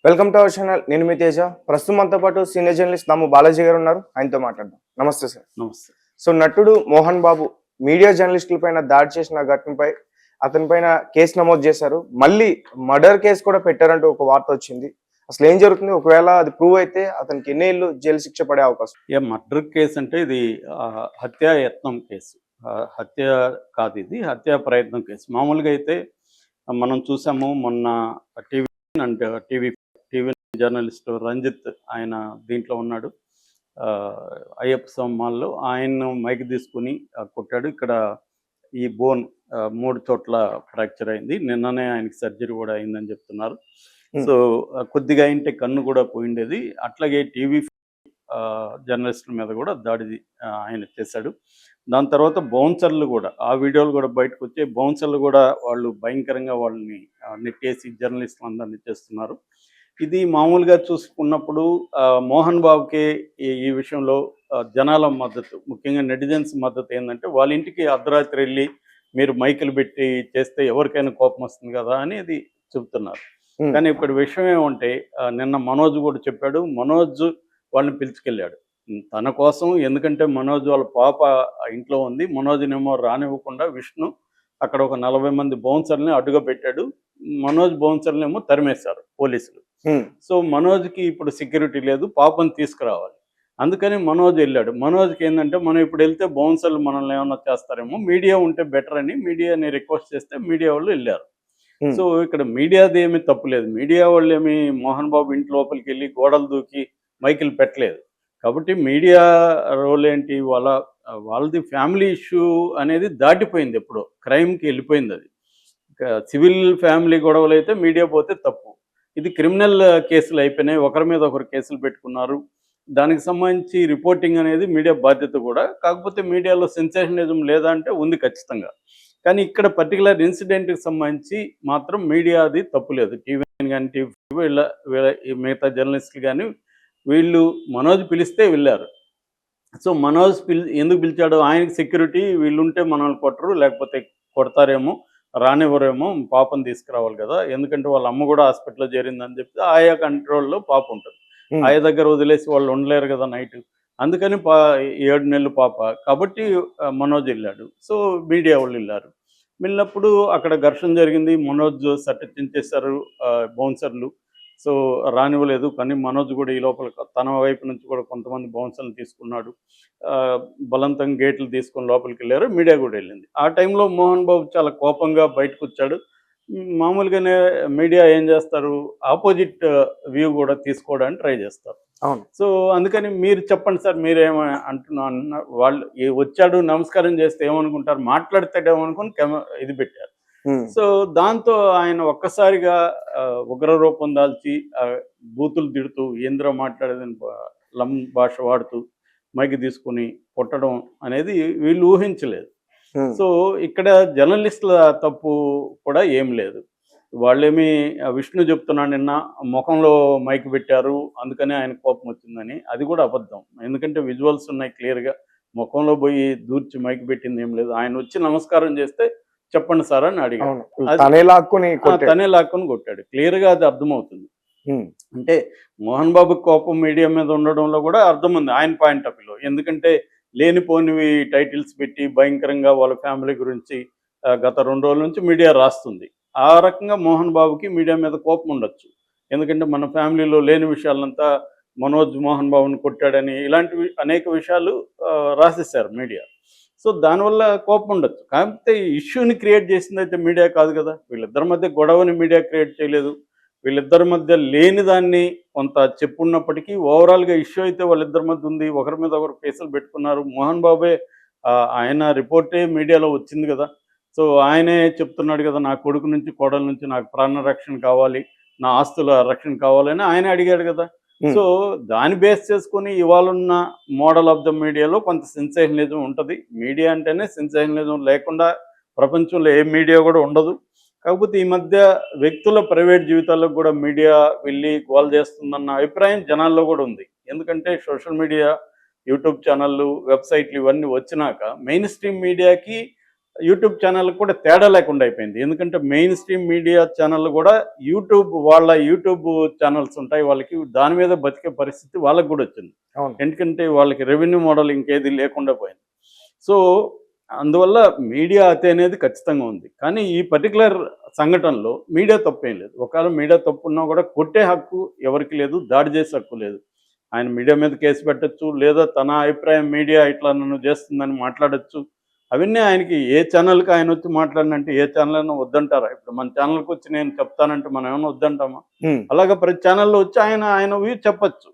Welcome to our channel. నేను మీ తేజ. ప్రస్తుతం మనతో పాటు సీనియర్ జర్నలిస్ట్ నాము బాలాజీ గారు ఉన్నారు. ఆయనతో మాట్లాడదాం. నమస్తే సార్. నమస్తే. సో నటుడు మోహన్ బాబు మీడియా జర్నలిస్టుల పైన దాడి చేసిన ఘటనపై అతని పైన కేసు నమోదు చేశారు. మళ్ళీ మర్డర్ కేసు కూడా పెట్టారంటూ ఒక వార్త వచ్చింది. అసలు ఏం జరుగుతుంది? ఒకవేళ అది ప్రూవ్ అయితే అతనికి ఎన్నేళ్ళు జైలు శిక్ష పడే అవకాశం? మర్డర్ కేసు అంటే ఇది హత్యాయత్నం కేసు. హత్య కాదు, ఇది హత్యా ప్రయత్నం కేసు. మామూలుగా అయితే మనం చూసాము మొన్న టీవీ అంటే టీవీ జర్నలిస్ట్ రంజిత్, ఆయన దీంట్లో ఉన్నాడు. అయ్యప్ప స్వామాల్లో ఆయన మైక్ తీసుకుని కొట్టాడు. ఇక్కడ ఈ బోన్ 3 చోట్ల ఫ్రాక్చర్ అయింది. నిన్ననే ఆయనకి సర్జరీ కూడా అయిందని చెప్తున్నారు. సో కొద్దిగా అయింటే కన్ను కూడా పోయిండేది. అట్లాగే టీవీ జర్నలిస్టుల మీద కూడా దాడి ఆయన చేశాడు. దాని తర్వాత బౌన్సర్లు కూడా, ఆ వీడియోలు కూడా బయటకు వచ్చే బౌన్సర్లు కూడా వాళ్ళు భయంకరంగా వాళ్ళని నెట్టేసి జర్నలిస్టులు అందరినీ చేస్తున్నారు. ఇది మామూలుగా చూసుకున్నప్పుడు మోహన్ బాబుకి ఈ విషయంలో జనాల మద్దతు, ముఖ్యంగా నెటిజన్స్ మద్దతు ఏంటంటే, వాళ్ళ ఇంటికి అర్ధరాత్రి వెళ్ళి మీరు మైకులు పెట్టి చేస్తే ఎవరికైనా కోపం వస్తుంది కదా అని అది చెబుతున్నారు. కానీ ఇక్కడ విషయం ఏమంటే, నిన్న మనోజ్ కూడా చెప్పాడు. మనోజ్ వాళ్ళని పిలుచుకెళ్ళాడు తన కోసం. ఎందుకంటే మనోజ్ వాళ్ళ పాప ఇంట్లో ఉంది. మనోజ్నేమో రానివ్వకుండా విష్ణు అక్కడ ఒక 40 మంది బౌన్సర్ని అడ్డుగా పెట్టాడు. మనోజ్ బౌన్సర్నేమో తరిమేశారు పోలీసులు. సో మనోజ్కి ఇప్పుడు సెక్యూరిటీ లేదు, పాపని తీసుకురావాలి. అందుకని మనోజ్ వెళ్ళాడు. మనోజ్కి ఏంటంటే, మనం ఇప్పుడు వెళ్తే బౌన్సర్లు మనల్ని ఏమన్నా చేస్తారేమో, మీడియా ఉంటే బెటర్ అని మీడియాని రిక్వెస్ట్ చేస్తే మీడియా వాళ్ళు వెళ్ళారు. సో ఇక్కడ మీడియాది ఏమీ తప్పులేదు. మీడియా వాళ్ళు ఏమి మోహన్ బాబు ఇంటి లోపలికి వెళ్ళి గోడలు దూకి మైకులు పెట్టలేదు. కాబట్టి మీడియా రోల్ ఏంటి, వాళ్ళది ఫ్యామిలీ ఇష్యూ అనేది దాటిపోయింది, ఎప్పుడో క్రైమ్కి వెళ్ళిపోయింది. అది సివిల్ ఫ్యామిలీ గొడవలు అయితే మీడియా పోతే తప్పు. ఇది క్రిమినల్ కేసులు అయిపోయినాయి. ఒకరి మీద ఒకరు కేసులు పెట్టుకున్నారు. దానికి సంబంధించి రిపోర్టింగ్ అనేది మీడియా బాధ్యత కూడా. కాకపోతే మీడియాలో సెన్సేషనిజం లేదా అంటే ఉంది ఖచ్చితంగా. కానీ ఇక్కడ పర్టికులర్ ఇన్సిడెంట్కి సంబంధించి మాత్రం మీడియాది తప్పు లేదు. టీవీ కానీ వీళ్ళ మిగతా జర్నలిస్టులు కానీ వీళ్ళు మనోజ్ పిలిస్తే వెళ్ళారు. సో మనోజ్ ఎందుకు పిలిచాడు? ఆయనకి సెక్యూరిటీ, వీళ్ళుంటే మనల్ని కొట్టరు, లేకపోతే కొడతారేమో, రానివ్వరేమో, పాపను తీసుకురావాలి కదా. ఎందుకంటే వాళ్ళ అమ్మ కూడా హాస్పిటల్లో చేరిందని చెప్తే ఆయా కంట్రోల్లో పాప ఉంటుంది. ఆయా దగ్గర వదిలేసి వాళ్ళు ఉండలేరు కదా నైట్. అందుకని 7 నెలలు పాప కాబట్టి మనోజ్ వెళ్ళాడు. సో మీడియా వాళ్ళు వెళ్ళారు. వెళ్ళినప్పుడు అక్కడ ఘర్షణ జరిగింది. మనోజ్ సట్టించేశారు బౌన్సర్లు. సో రానివ్వలేదు. కానీ మనోజ్ కూడా ఈ లోపల తన వైపు నుంచి కూడా కొంతమంది బౌన్సర్లు తీసుకున్నాడు. బలవంతంగా గేట్లు తీసుకొని లోపలికి వెళ్ళారు. మీడియా కూడా వెళ్ళింది. ఆ టైంలో మోహన్ బాబు చాలా కోపంగా బయటకు వచ్చాడు. మామూలుగానే మీడియా ఏం చేస్తారు, ఆపోజిట్ వ్యూ కూడా తీసుకోవడానికి ట్రై చేస్తారు. అవును. సో అందుకని మీరు చెప్పండి సార్, మీరేమో వాళ్ళు వచ్చాడు నమస్కారం చేస్తే ఏమనుకుంటారు, మాట్లాడతాడేమనుకుని ఇది పెట్టారు. సో దాంతో ఆయన ఒక్కసారిగా ఉగ్ర రూపం దాల్చి బూతులు తిడుతూ, ఏంద్ర మాట్లాడేదని లం భాష వాడుతూ మైకి తీసుకుని కొట్టడం అనేది వీళ్ళు ఊహించలేదు. సో ఇక్కడ జర్నలిస్టుల తప్పు కూడా ఏం లేదు. వాళ్ళేమి విష్ణు చెప్తున్నాడు నిన్న ముఖంలో మైక్ పెట్టారు అందుకని ఆయన కోపం వచ్చిందని, అది కూడా అబద్ధం. ఎందుకంటే విజువల్స్ ఉన్నాయి క్లియర్గా. ముఖంలో పోయి దూర్చి మైక్ పెట్టింది ఏం లేదు. ఆయన వచ్చి నమస్కారం చేస్తే చెప్పండి సార్ అని అడిగాడు. తనే లాక్కుని కొట్టాడు. క్లియర్గా అది అర్థమవుతుంది. అంటే మోహన్ బాబు కోపం మీడియా మీద ఉండడంలో కూడా అర్థం ఉంది ఆయన పాయింట్ ఆఫ్ వ్యూలో. ఎందుకంటే లేనిపోనివి టైటిల్స్ పెట్టి భయంకరంగా వాళ్ళ ఫ్యామిలీ గురించి గత 2 రోజుల నుంచి మీడియా రాస్తుంది. ఆ రకంగా మోహన్ బాబుకి మీడియా మీద కోపం ఉండొచ్చు. ఎందుకంటే మన ఫ్యామిలీలో లేని విషయాలంతా మనోజ్ మోహన్ బాబుని కొట్టాడని ఇలాంటివి అనేక విషయాలు రాసేసారు మీడియా. సో దానివల్ల కోపం ఉండొచ్చు. కాకపోతే ఇష్యూని క్రియేట్ చేసింది అయితే మీడియా కాదు కదా. వీళ్ళిద్దరి మధ్య గొడవని మీడియా క్రియేట్ చేయలేదు. వీళ్ళిద్దరి మధ్య లేని దాన్ని కొంత చెప్పున్నప్పటికీ ఓవరాల్గా ఇష్యూ అయితే వాళ్ళిద్దరి మధ్య ఉంది. ఒకరి మీద ఒకరు కేసులు పెట్టుకున్నారు. మోహన్ బాబే ఆయన రిపోర్టే మీడియాలో వచ్చింది కదా. సో ఆయనే చెప్తున్నాడు కదా, నా కొడుకు నుంచి కోడల నుంచి నాకు ప్రాణ రక్షణ కావాలి, నా ఆస్తుల రక్షణ కావాలని ఆయనే అడిగాడు కదా. సో దాన్ని బేస్ చేసుకుని ఇవాళ ఉన్న మోడల్ ఆఫ్ ద మీడియాలో కొంత సెన్సేషనలిజం ఉంటుంది. మీడియా అంటేనే సెన్సేషనలిజం లేకుండా ప్రపంచంలో ఏ మీడియా కూడా ఉండదు. కాకపోతే ఈ మధ్య వ్యక్తుల ప్రైవేట్ జీవితాల్లో కూడా మీడియా వెళ్ళి గోల్ చేస్తుందన్న అభిప్రాయం జనాల్లో కూడా ఉంది. ఎందుకంటే సోషల్ మీడియా, యూట్యూబ్ ఛానళ్ళు, వెబ్సైట్లు ఇవన్నీ వచ్చినాక మెయిన్ స్ట్రీమ్ మీడియాకి యూట్యూబ్ ఛానల్ కూడా తేడా లేకుండా అయిపోయింది. ఎందుకంటే మెయిన్ స్ట్రీమ్ మీడియా ఛానల్ కూడా వాళ్ళ యూట్యూబ్ ఛానల్స్ ఉంటాయి వాళ్ళకి, దాని మీద బతికే పరిస్థితి వాళ్ళకి కూడా వచ్చింది. అవును. ఎందుకంటే వాళ్ళకి రెవెన్యూ మోడల్ ఇంకేది లేకుండా పోయింది. సో అందువల్ల మీడియా అతి అనేది ఖచ్చితంగా ఉంది. కానీ ఈ పర్టికులర్ సంఘటనలో మీడియా తప్పేం లేదు. ఒకవేళ మీడియా తప్పున్నా కూడా కొట్టే హక్కు ఎవరికి లేదు, దాడి చేసే హక్కు లేదు. ఆయన మీడియా మీద కేసు పెట్టచ్చు, లేదా తన అభిప్రాయం మీడియా ఇట్లా నన్ను చేస్తుందని మాట్లాడచ్చు. అవన్నీ ఆయనకి ఏ ఛానల్కి ఆయన వచ్చి మాట్లాడినంటే ఏ ఛానల్ అయినా వద్దంటారా? ఇప్పుడు మన ఛానల్కి వచ్చి నేను చెప్తానంటే మనం ఏమైనా వద్దంటామా? అలాగా ప్రతి ఛానల్లో వచ్చి ఆయన వ్యూ చెప్పచ్చు.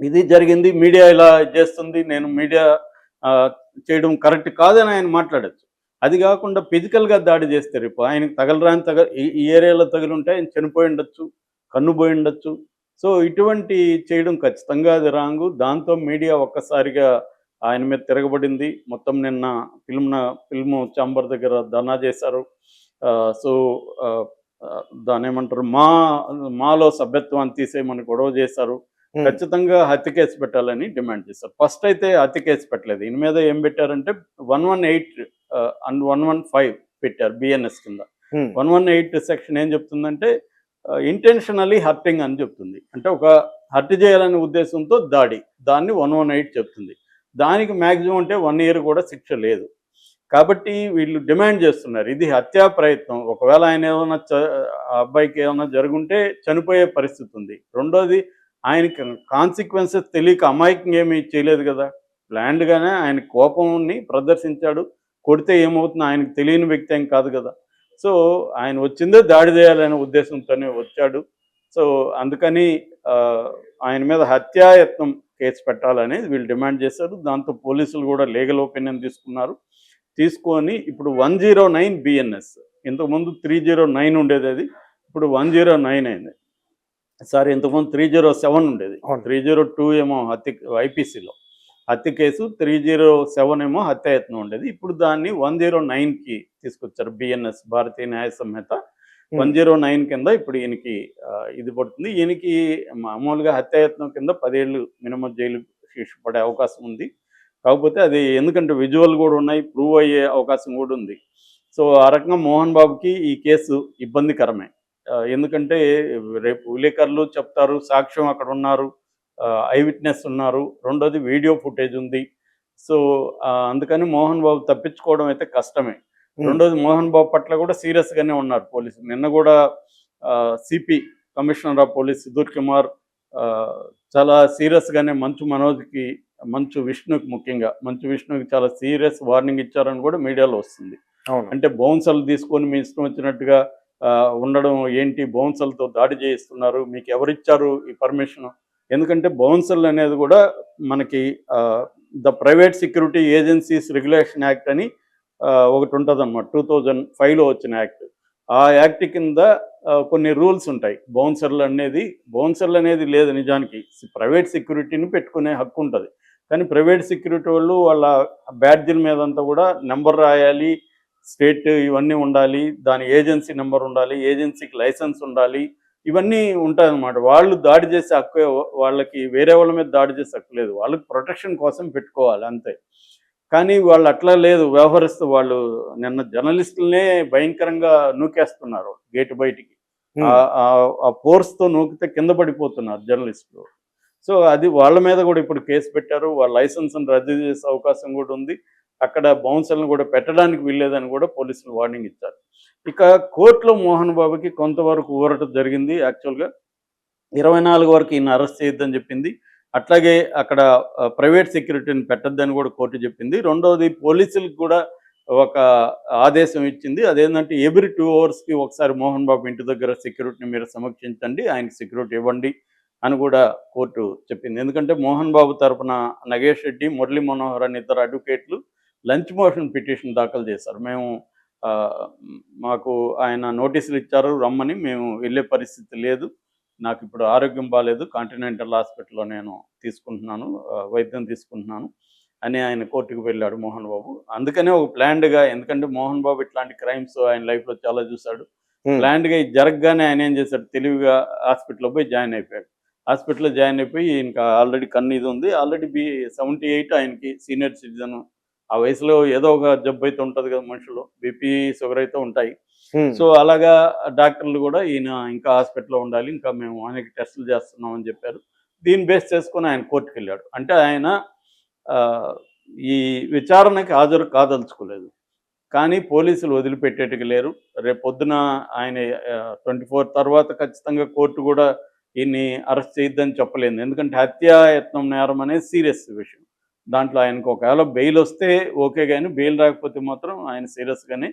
ఇది జరిగింది, మీడియా ఇలా చేస్తుంది, నేను మీడియా చేయడం కరెక్ట్ కాదని ఆయన మాట్లాడచ్చు. అది కాకుండా ఫిజికల్గా దాడి చేస్తే రేపు ఆయనకు తగలరాని ఈ ఏరియాలో తగిలి ఉంటే ఆయన చనిపోయి ఉండొచ్చు, కన్ను పోయి ఉండొచ్చు. సో ఇటువంటి చేయడం ఖచ్చితంగా అది రాంగు. దాంతో మీడియా ఒక్కసారిగా ఆయన మీద తిరగబడింది. మొత్తం నిన్న ఫిల్మ్ ఛాంబర్ దగ్గర ధర్నా చేశారు. సో దాన్ని ఏమంటారు, మాలో సభ్యత్వాన్ని తీసేయమని గొడవ చేశారు. ఖచ్చితంగా హత్య కేసు పెట్టాలని డిమాండ్ చేశారు. ఫస్ట్ అయితే హత్య కేసు పెట్టలేదు. దీని మీద ఏం పెట్టారంటే 118 అండ్ 115 పెట్టారు బిఎన్ఎస్ కింద. 118 సెక్షన్ ఏం చెప్తుందంటే ఇంటెన్షనలీ హర్టింగ్ అని చెప్తుంది. అంటే ఒక హత్య చేయాలనే ఉద్దేశంతో దాన్ని 118 చెప్తుంది. దానికి మ్యాక్సిమం అంటే 1 year కూడా శిక్ష లేదు. కాబట్టి వీళ్ళు డిమాండ్ చేస్తున్నారు, ఇది హత్యా ప్రయత్నం. ఒకవేళ ఆయన ఏమైనా అబ్బాయికి ఏమైనా జరుగుంటే చనిపోయే పరిస్థితి ఉంది. రెండోది ఆయనకి కాన్సిక్వెన్సెస్ తెలియక అమాయకంగా ఏమీ చేయలేదు కదా, ప్లాన్డ్గానే ఆయన కోపంని ప్రదర్శించాడు. కొడితే ఏమవుతుందో ఆయనకు తెలియని వ్యక్తి ఏం కాదు కదా. సో ఆయన వచ్చిందే దాడి చేయాలనే ఉద్దేశంతోనే వచ్చాడు. సో అందుకని ఆయన మీద హత్యాయత్నం కేసు పెట్టాలని వీళ్ళు డిమాండ్ చేశారు. దాంతో పోలీసులు కూడా లీగల్ ఒపీనియన్ తీసుకొని ఇప్పుడు 109 బిఎన్ఎస్, ఇంతకుముందు 309 ఉండేది, అది ఇప్పుడు 109 అయింది. సారీ, ఇంతకుముందు 307 ఉండేది. 302 ఏమో ఐపీసీలో హత్య కేసు, 307 ఏమో హత్యాయత్నం ఉండేది. ఇప్పుడు దాన్ని 109కి తీసుకొచ్చారు. బిఎన్ఎస్, భారతీయ న్యాయ సంహిత 109 కింద ఇప్పుడు ఈయనకి ఇది పడుతుంది. ఈయనకి మామూలుగా హత్యాయత్నం కింద 10 ఏళ్ళు మినిమం జైలు శిక్ష పడే అవకాశం ఉంది. కాకపోతే అది ఎందుకంటే విజువల్ కూడా ఉన్నాయి, ప్రూవ్ అయ్యే అవకాశం కూడా ఉంది. సో ఆ రకంగా మోహన్ బాబుకి ఈ కేసు ఇబ్బందికరమే. ఎందుకంటే రేపు విలేకరులు చెప్తారు, సాక్ష్యం అక్కడ ఉన్నారు, ఐ విట్నెస్ ఉన్నారు, రెండోది వీడియో ఫుటేజ్ ఉంది. సో అందుకని మోహన్ బాబు తప్పించుకోవడం అయితే కష్టమే. రెండోది మోహన్ బాబు పట్ల కూడా సీరియస్గానే ఉన్నారు పోలీసులు. నిన్న కూడా CP commissioner of police Sudheer Kumar చాలా సీరియస్గానే మంచు విష్ణుకి ముఖ్యంగా మంచు విష్ణుకి చాలా సీరియస్ వార్నింగ్ ఇచ్చారని కూడా మీడియాలో వస్తుంది. అంటే బౌన్సర్లు తీసుకొని మీ ఇష్టం వచ్చినట్టుగా ఉండడం ఏంటి, బౌన్సర్లతో దాడి చేయిస్తున్నారు, మీకు ఎవరిచ్చారు ఈ పర్మిషన్? ఎందుకంటే బౌన్సర్లు అనేది కూడా మనకి the private security agencies regulation act అని ఒకటి ఉంటుంది అన్నమాట, 2005లో వచ్చిన యాక్ట్. ఆ యాక్ట్ కింద కొన్ని రూల్స్ ఉంటాయి. బౌన్సర్లు అనేది లేదు నిజానికి, ప్రైవేట్ సెక్యూరిటీని పెట్టుకునే హక్కు ఉంటుంది. కానీ ప్రైవేట్ సెక్యూరిటీ వాళ్ళు వాళ్ళ బ్యాడ్జిల మీదంతా కూడా నెంబర్ రాయాలి, స్టేట్ ఇవన్నీ ఉండాలి, దాని ఏజెన్సీ నెంబర్ ఉండాలి, ఏజెన్సీకి లైసెన్స్ ఉండాలి, ఇవన్నీ ఉంటాయన్నమాట. వాళ్ళు దాడి చేసే హక్కు, వాళ్ళకి వేరే వాళ్ళ మీద దాడి చేసే హక్కు లేదు, వాళ్ళకి ప్రొటెక్షన్ కోసం పెట్టుకోవాలి అంతే. కానీ వాళ్ళు అట్లా లేదు వ్యవహరిస్తూ, వాళ్ళు నిన్న జర్నలిస్టులనే భయంకరంగా నూకేస్తున్నారు గేటు బయటికి. ఆ ఫోర్స్తో నూకితే కింద పడిపోతున్నారు జర్నలిస్టులు. సో అది వాళ్ళ మీద కూడా ఇప్పుడు కేసు పెట్టారు. వాళ్ళ లైసెన్స్ని రద్దు చేసే అవకాశం కూడా ఉంది. అక్కడ బౌన్సర్లను కూడా పెట్టడానికి వీల్లేదని కూడా పోలీసులు వార్నింగ్ ఇచ్చారు. ఇక కోర్టులో మోహన్ బాబుకి కొంతవరకు ఊరట జరిగింది. యాక్చువల్గా 24 వరకు ఈయన అరెస్ట్ చేయొద్దని చెప్పింది. అట్లాగే అక్కడ ప్రైవేట్ సెక్యూరిటీని పెట్టద్దని కూడా కోర్టు చెప్పింది. రెండవది పోలీసులకు కూడా ఒక ఆదేశం ఇచ్చింది. అదేంటంటే ఎవ్రీ 2 అవర్స్కి ఒకసారి మోహన్ బాబు ఇంటి దగ్గర సెక్యూరిటీని మీరు సమీక్షించండి, ఆయనకి సెక్యూరిటీ ఇవ్వండి అని కూడా కోర్టు చెప్పింది. ఎందుకంటే మోహన్ బాబు తరఫున నగేష్ రెడ్డి, మురళీ మనోహర్ అని ఇద్దరు అడ్వకేట్లు లంచ్ మోషన్ పిటిషన్ దాఖలు చేశారు. మాకు ఆయన నోటీసులు ఇచ్చారు రమ్మని, మేము వెళ్ళే పరిస్థితి లేదు, నాకు ఇప్పుడు ఆరోగ్యం బాగాలేదు, కాంటినెంటల్ హాస్పిటల్లో నేను వైద్యం తీసుకుంటున్నాను అని ఆయన కోర్టుకు వెళ్ళాడు మోహన్ బాబు. అందుకనే ఒక ప్లాన్డ్గా, ఎందుకంటే మోహన్ బాబు ఇట్లాంటి క్రైమ్స్ ఆయన లైఫ్లో చాలా చూశాడు, ప్లాన్డ్గా ఇది జరగగానే ఆయన ఏం చేశాడు, తెలివిగా హాస్పిటల్లో పోయి జాయిన్ అయిపోయాడు. హాస్పిటల్లో జాయిన్ అయిపోయి ఇంకా ఆల్రెడీ కన్ను ఇది ఉంది, ఆల్రెడీ 78 ఆయనకి సీనియర్ సిటిజన్ ఆ వయసులో ఏదో ఒక జబ్బు అయితే ఉంటుంది కదా మనుషులు, బీపీ షుగర్ అయితే ఉంటాయి. ఉమ్, సో అలాగా డాక్టర్లు కూడా ఈయన ఇంకా హాస్పిటల్లో ఉండాలి, ఇంకా మేము ఆయనకి టెస్టులు చేస్తున్నాం అని చెప్పారు. దీన్ని బేస్ చేసుకొని ఆయన కోర్టుకు వెళ్ళాడు. అంటే ఆయన ఆ, ఈ విచారణకి హాజరు కాదలుచుకోలేదు. కానీ పోలీసులు వదిలిపెట్టేట్టుగా లేరు. రేపు పొద్దున ఆయన 24 తర్వాత ఖచ్చితంగా కోర్టు కూడా ఈయన్ని అరెస్ట్ చేయొద్దని చెప్పలేదు. ఎందుకంటే హత్యాయత్నం నేరం అనేది సీరియస్ విషయం. దాంట్లో ఆయనకు ఒకవేళ బెయిల్ వస్తే ఓకే గానీ, బెయిల్ రాకపోతే మాత్రం ఆయన సీరియస్‌గానే